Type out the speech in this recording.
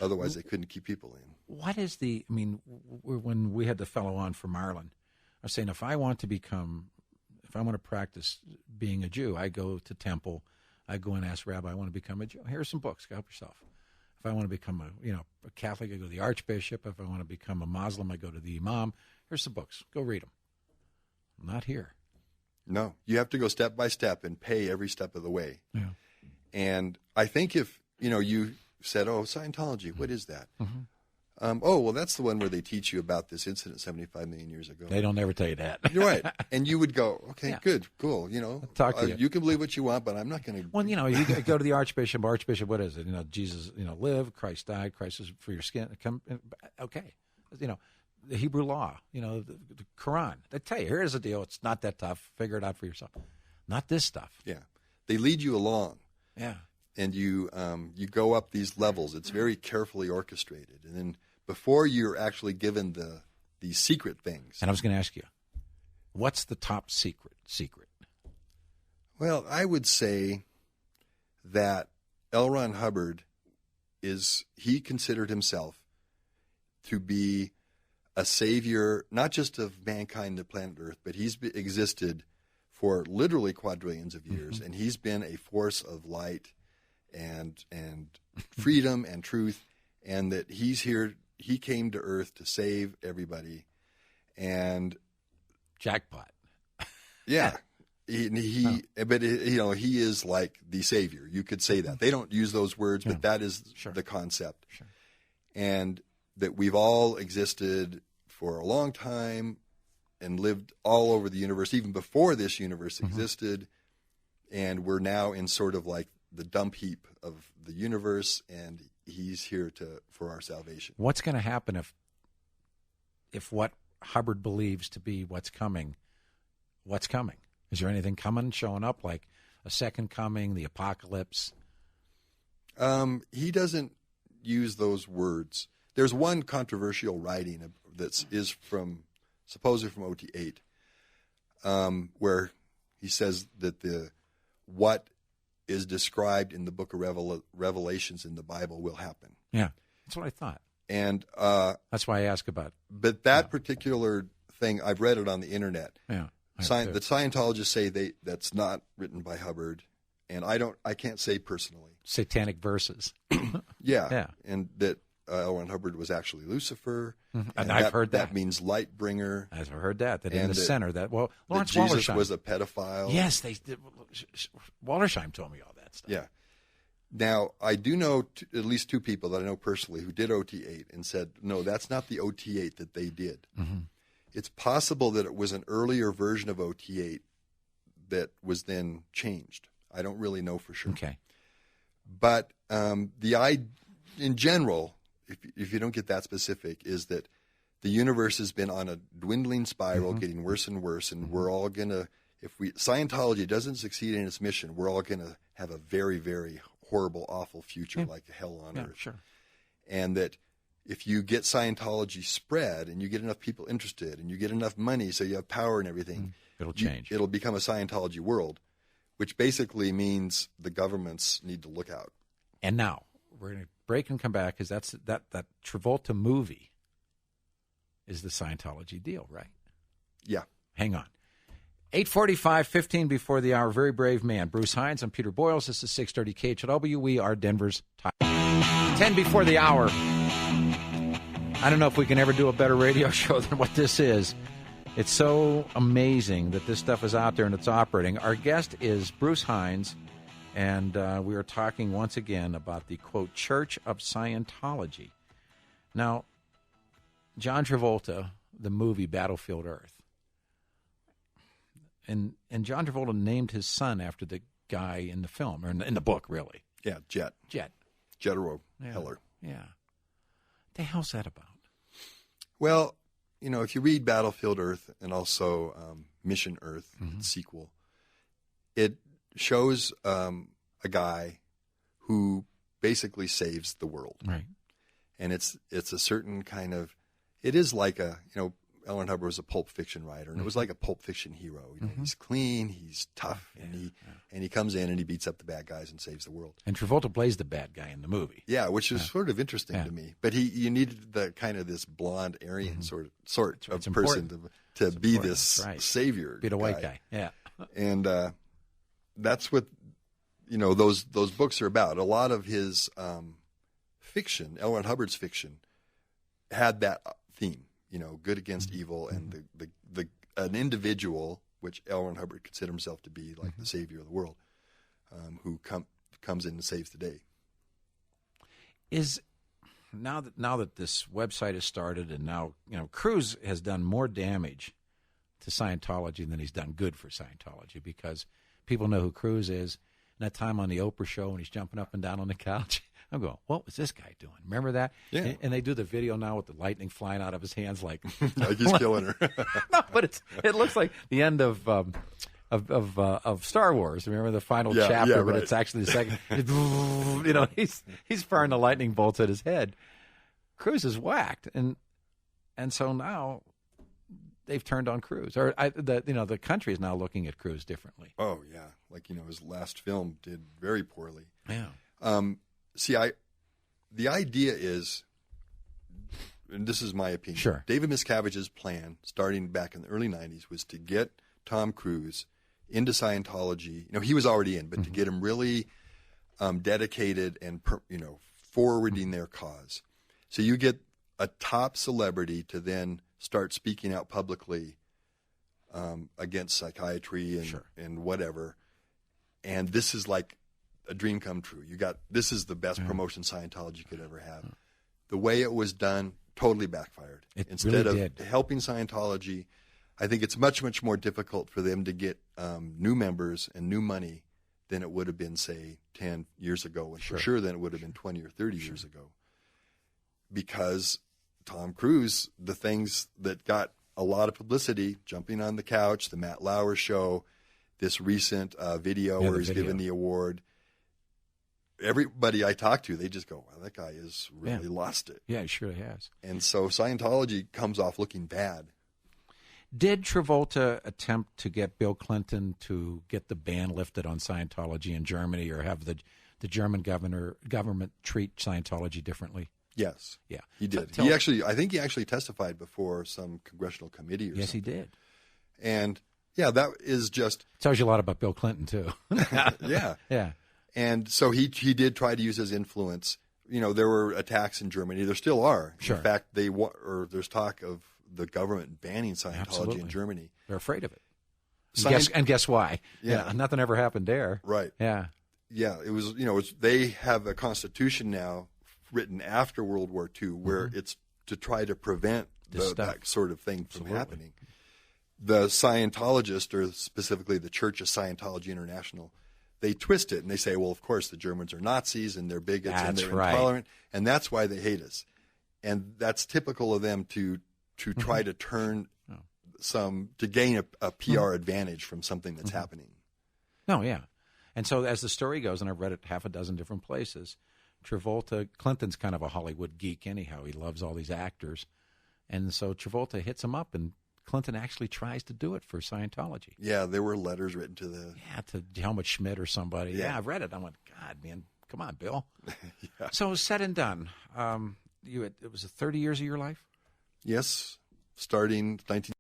Otherwise, they couldn't keep people in. What is when we had the fellow on from Ireland, I was saying if I want to practice being a Jew, I go to temple, I go and ask Rabbi, I want to become a Jew. Here's some books, help yourself. If I want to become a Catholic, I go to the Archbishop. If I want to become a Muslim, I go to the Imam. Here's some books, go read them. Not here. No, you have to go step by step and pay every step of the way. Yeah. And I think if, you said, oh, Scientology, what is that? Mm-hmm. Well, that's the one where they teach you about this incident 75 million years ago. They don't ever tell you that. You're right. And you would go, okay, good, cool. Talk to you. You can believe what you want, but I'm not going to. Well, you go to the Archbishop, what is it? Jesus, lived, Christ died, Christ is for your skin. Okay. The Hebrew law, the Quran. They tell you, here's the deal. It's not that tough. Figure it out for yourself. Not this stuff. Yeah. They lead you along. Yeah. And you go up these levels. It's very carefully orchestrated. And then before you're actually given these secret things. And I was going to ask you, what's the top secret? Well, I would say that L. Ron Hubbard he considered himself to be a savior, not just of mankind and planet Earth, but he's existed for literally quadrillions of years, mm-hmm. and he's been a force of light and freedom and truth, and that he came to Earth to save everybody, and jackpot. Yeah. He is like the savior. You could say that. They don't use those words, but that is the concept. Sure. And that we've all existed for a long time and lived all over the universe, even before this universe mm-hmm. existed. And we're now in sort of like the dump heap of the universe, and he's here for our salvation. What's going to happen if what Hubbard believes to be what's coming? Is there anything coming, showing up, like a second coming, the apocalypse? He doesn't use those words. There's one controversial writing that is supposedly from OT8, where he says that what is described in the book of Revelations in the Bible will happen. Yeah, that's what I thought. And that's why I ask about. But that particular thing, I've read it on the internet. Yeah. The Scientologists say that's not written by Hubbard, and I can't say personally. Satanic verses. Yeah. And that L. Ron Hubbard was actually Lucifer. Mm-hmm. And I've heard that. That means light bringer. I've heard that in the center. Lawrence that Jesus Wallersheim was a pedophile. Yes, they did. Wallersheim told me all that stuff. Yeah. Now, I do know at least two people that I know personally who did OT8 and said, no, that's not the OT8 that they did. Mm-hmm. It's possible that it was an earlier version of OT8 that was then changed. I don't really know for sure. Okay. But in general, if you don't get that specific, is that the universe has been on a dwindling spiral, mm-hmm. getting worse and worse, and mm-hmm. we're all going to, Scientology doesn't succeed in its mission, we're all going to have a very, very horrible, awful future like hell on earth. Sure. And that if you get Scientology spread and you get enough people interested and you get enough money so you have power and everything, it'll change. It'll become a Scientology world, which basically means the governments need to look out. And now we're going to break and come back, because that Travolta movie is the Scientology deal, right? Yeah. Hang on. 8:45, 15 before the hour. Very brave man. Bruce Hines. I'm Peter Boyles. This is 630 KHLW. We are Denver's top. 10 before the hour. I don't know if we can ever do a better radio show than what this is. It's so amazing that this stuff is out there and it's operating. Our guest is Bruce Hines, and we are talking once again about the, quote, Church of Scientology. Now, John Travolta, the movie Battlefield Earth, and John Travolta named his son after the guy in the film, or in the book, really. Yeah, Jet. Jetero Heller. Yeah. What the hell's that about? Well, if you read Battlefield Earth and also Mission Earth, mm-hmm. sequel, it shows a guy who basically saves the world. Right. And it's a certain kind of, it is like L. Ron Hubbard was a Pulp Fiction writer, and it was like a Pulp Fiction hero. You know, he's clean, he's tough, and he comes in and he beats up the bad guys and saves the world. And Travolta plays the bad guy in the movie. Yeah, which is sort of interesting to me. But you needed the kind of this blonde Aryan sort of person to be this savior. Be the white guy. Yeah. And that's what those books are about. A lot of his fiction, L. Ron Hubbard's fiction, had that theme. Good against evil, and an individual, which L. Ron Hubbard considered himself to be, like the savior of the world, who comes in and saves the day. Is now that this website has started, and now Cruise has done more damage to Scientology than he's done good for Scientology, because people know who Cruise is. And that time on the Oprah show when he's jumping up and down on the couch, I'm going, what was this guy doing? Remember that? Yeah. And they do the video now with the lightning flying out of his hands, like he's killing her. No, but it looks like the end of Star Wars. Remember the final chapter, but it's actually the second. He's firing the lightning bolts at his head. Cruise is whacked, and so now they've turned on Cruise, or the country is now looking at Cruise differently. Oh yeah, like his last film did very poorly. Yeah. See, the idea is, and this is my opinion. Sure. David Miscavige's plan, starting back in the early '90s, was to get Tom Cruise into Scientology. He was already in, but to get him really dedicated and forwarding their cause. So you get a top celebrity to then start speaking out publicly against psychiatry and whatever. And this is like a dream come true. This is the best promotion Scientology could ever have. The way it was done totally backfired. Instead of helping Scientology, I think it's much, much more difficult for them to get new members and new money than it would have been, say, 10 years ago, and for sure than it would have been 20 or 30 years ago. Because Tom Cruise, the things that got a lot of publicity, jumping on the couch, the Matt Lauer show, this recent video where he's given the award, everybody I talk to, they just go, well, that guy has really lost it. Yeah, he surely has. And so Scientology comes off looking bad. Did Travolta attempt to get Bill Clinton to get the ban lifted on Scientology in Germany, or have the German government treat Scientology differently? Yes. Yeah. He did. I think he actually testified before some congressional committee or something. Yes, he did. And yeah, that is just tells you a lot about Bill Clinton too. Yeah. Yeah. And so he did try to use his influence. There were attacks in Germany. There still are. Sure. In fact, there's talk of the government banning Scientology in Germany. They're afraid of it. And guess why? Yeah. Nothing ever happened there. Right. Yeah. Yeah. It was, they have a constitution now written after World War II where it's to try to prevent that sort of thing from happening. The Scientologists, or specifically the Church of Scientology International, they twist it and they say, well, of course, the Germans are Nazis and they're bigots and they're intolerant, and that's why they hate us. And that's typical of them to try to turn to gain a PR advantage from something that's happening. No, yeah. And so as the story goes, and I've read it half a dozen different places, Clinton's kind of a Hollywood geek anyhow. He loves all these actors. And so Travolta hits him up, and Clinton actually tries to do it for Scientology. Yeah, there were letters written to Helmut Schmidt or somebody. Yeah, I've read it. I went, God, man, come on, Bill. So said and done. It was 30 years of your life? Yes, starting 19.